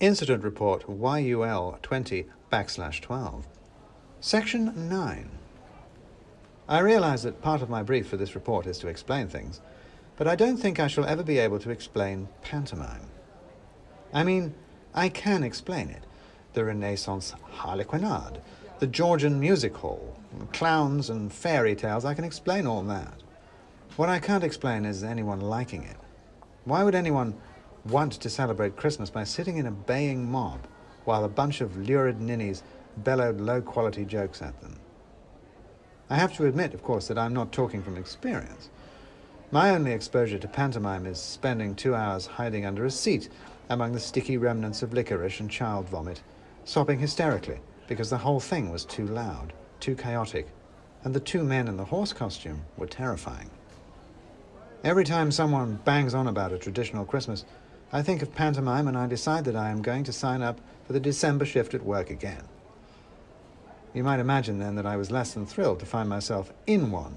Incident Report YUL 20/12. Section 9. I realise that part of my brief for this report is to explain things, but I don't think I shall ever be able to explain pantomime. I mean, I can explain it. The Renaissance harlequinade, the Georgian music hall, clowns and fairy tales, I can explain all that. What I can't explain is anyone liking it. Why would anyone want to celebrate Christmas by sitting in a baying mob while a bunch of lurid ninnies bellowed low-quality jokes at them? I have to admit, of course, that I'm not talking from experience. My only exposure to pantomime is spending 2 hours hiding under a seat among the sticky remnants of licorice and child vomit, sobbing hysterically because the whole thing was too loud, too chaotic, and the two men in the horse costume were terrifying. Every time someone bangs on about a traditional Christmas, I think of pantomime and I decide that I am going to sign up for the December shift at work again. You might imagine then that I was less than thrilled to find myself in one,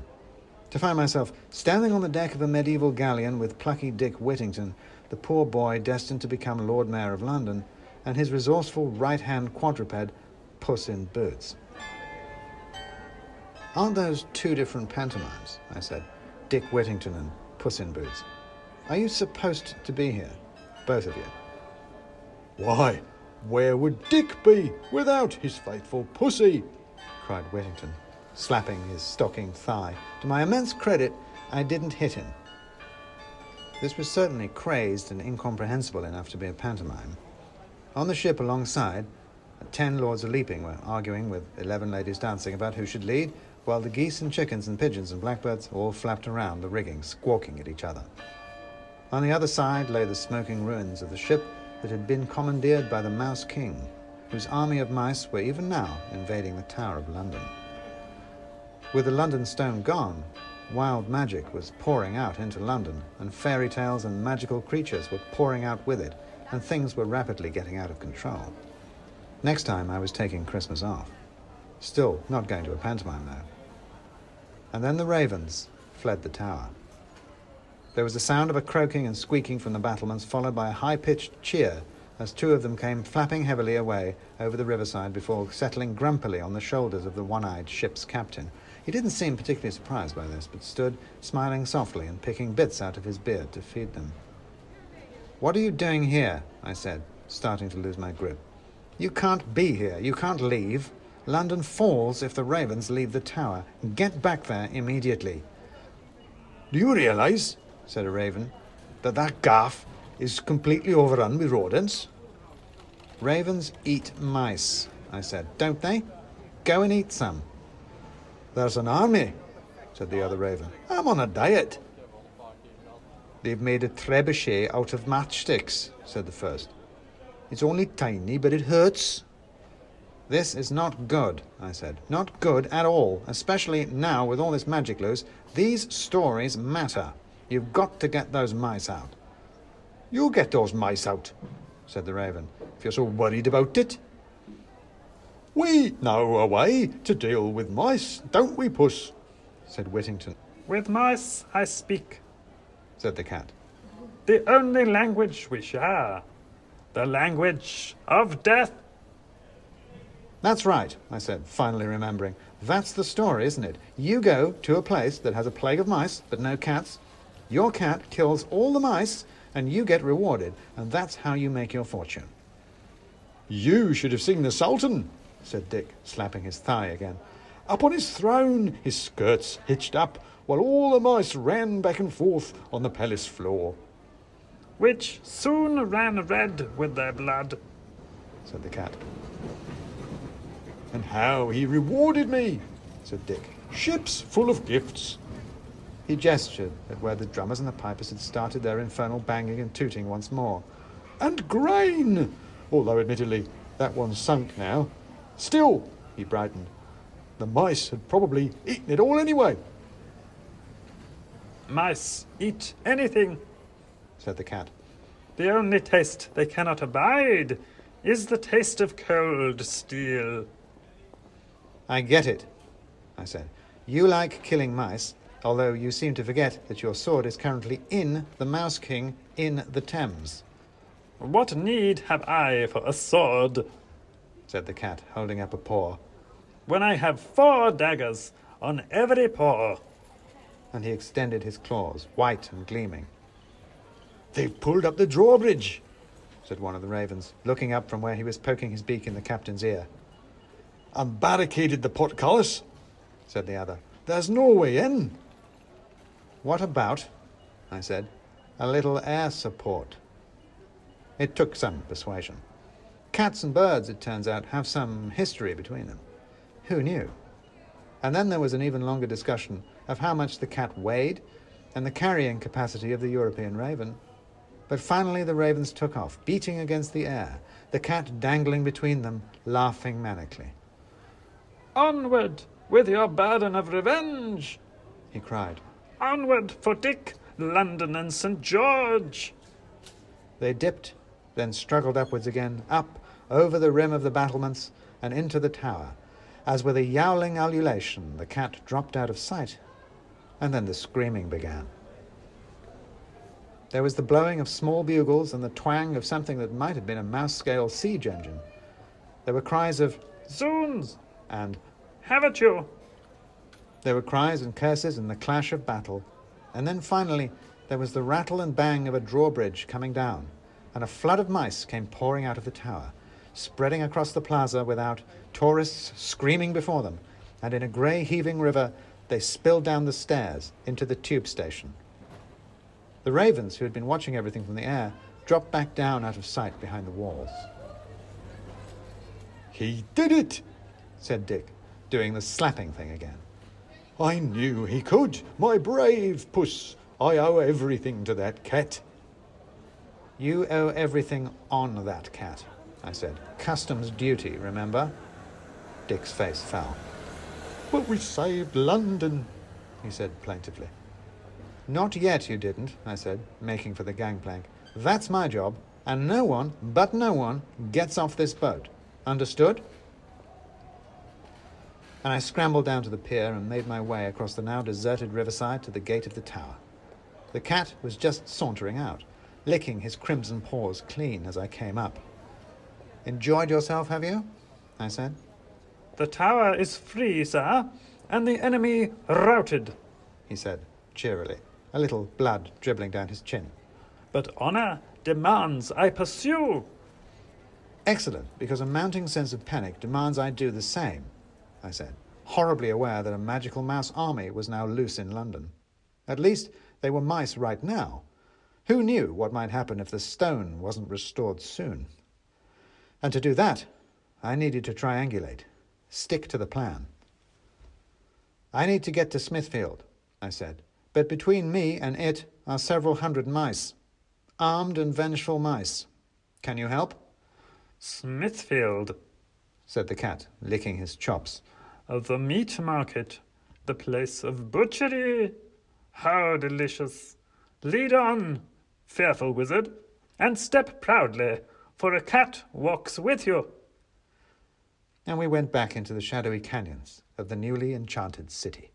to find myself standing on the deck of a medieval galleon with plucky Dick Whittington, the poor boy destined to become Lord Mayor of London, and his resourceful right-hand quadruped, Puss in Boots. Aren't those two different pantomimes? I said. Dick Whittington and Puss in Boots. Are you supposed to be here? Both of you. Why, where would Dick be without his faithful pussy? Cried Whittington, slapping his stocking thigh. To my immense credit, I didn't hit him. This was certainly crazed and incomprehensible enough to be a pantomime. On the ship alongside, 10 lords a-leaping were arguing with 11 ladies dancing about who should lead, while the geese and chickens and pigeons and blackbirds all flapped around the rigging, squawking at each other. On the other side lay the smoking ruins of the ship that had been commandeered by the Mouse King, whose army of mice were even now invading the Tower of London. With the London Stone gone, wild magic was pouring out into London, and fairy tales and magical creatures were pouring out with it, and things were rapidly getting out of control. Next time I was taking Christmas off. Still not going to a pantomime though. And then the ravens fled the tower. There was the sound of a croaking and squeaking from the battlements, followed by a high-pitched cheer as two of them came flapping heavily away over the riverside before settling grumpily on the shoulders of the one-eyed ship's captain. He didn't seem particularly surprised by this, but stood smiling softly and picking bits out of his beard to feed them. "What are you doing here?" I said, starting to lose my grip. "You can't be here. You can't leave. London falls if the ravens leave the tower. Get back there immediately." Do you realise, said a raven, that gaff is completely overrun with rodents? "Ravens eat mice," I said, "don't they? Go and eat some." "There's an army," said the other raven. "I'm on a diet." "They've made a trebuchet out of matchsticks," said the first. "It's only tiny, but it hurts." "This is not good," I said. "Not good at all, especially now with all this magic loose. These stories matter. You've got to get those mice out." "You get those mice out," said the raven, "if you're so worried about it. We know a way to deal with mice, don't we, Puss?" said Whittington. "With mice I speak," said the cat. "the only language we share, the language of death." "That's right," I said, finally remembering. "That's the story, isn't it? You go to a place that has a plague of mice, but no cats. Your cat kills all the mice, and you get rewarded, and that's how you make your fortune." "You should have seen the Sultan," said Dick, slapping his thigh again. "Up on his throne, his skirts hitched up, while all the mice ran back and forth on the palace floor." "Which soon ran red with their blood," said the cat. "And how he rewarded me," said Dick. "Ships full of gifts." He gestured at where the drummers and the pipers had started their infernal banging and tooting once more. "And grain, although admittedly that one's sunk now. Still," he brightened, "the mice had probably eaten it all anyway." "Mice eat anything," said the cat. "The only taste they cannot abide is the taste of cold steel." "I get it," I said. "You like killing mice, although you seem to forget that your sword is currently in the Mouse King in the Thames." What need have I for a sword, said the cat, holding up a paw. when I have 4 daggers on every paw? And he extended his claws, white and gleaming. They've pulled up the drawbridge, said one of the ravens, looking up from where he was poking his beak in the captain's ear. and barricaded the portcullis, said the other. There's no way in. What about, I said, a little air support? It took some persuasion. Cats and birds, it turns out, have some history between them. Who knew? And then there was an even longer discussion of how much the cat weighed and the carrying capacity of the European raven. But finally the ravens took off, beating against the air, the cat dangling between them, laughing manically. Onward with your burden of revenge, He cried. onward for Dick, London and St. George. They dipped, then struggled upwards again, up, over the rim of the battlements, and into the tower, as with a yowling ululation the cat dropped out of sight, and then the screaming began. There was the blowing of small bugles and the twang of something that might have been a mouse-scale siege engine. There were cries of Zoons, and have at you. there were cries and curses and the clash of battle, and then finally there was the rattle and bang of a drawbridge coming down, and a flood of mice came pouring out of the tower, spreading across the plaza without, tourists screaming before them, and in a grey heaving river they spilled down the stairs into the tube station. The ravens, who had been watching everything from the air, dropped back down out of sight behind the walls. He did it, Said Dick, doing the slapping thing again. I knew he could. My brave puss. I owe everything to that cat. You owe everything on that cat, I said. Customs duty, remember? Dick's face fell. But we saved London, He said plaintively. Not yet, you didn't, I said, making for the gangplank. That's my job, and no one, but no one, gets off this boat. Understood? And I scrambled down to the pier and made my way across the now deserted riverside to the gate of the tower. The cat was just sauntering out, licking his crimson paws clean as I came up. Enjoyed yourself, have you? I said. The tower is free, sir, and the enemy routed. He said, cheerily, a little blood dribbling down his chin. But honor demands I pursue. Excellent, because a mounting sense of panic demands I do the same, I said, horribly aware that a magical mouse army was now loose in London. At least they were mice right now. Who knew what might happen if the stone wasn't restored soon? And to do that, I needed to triangulate, stick to the plan. I need to get to Smithfield, I said, but between me and it are several hundred mice, armed and vengeful mice. Can you help? Smithfield, Said the cat, licking his chops. the meat market, the place of butchery. How delicious. Lead on, fearful wizard, and step proudly, for a cat walks with you. And we went back into the shadowy canyons of the newly enchanted city.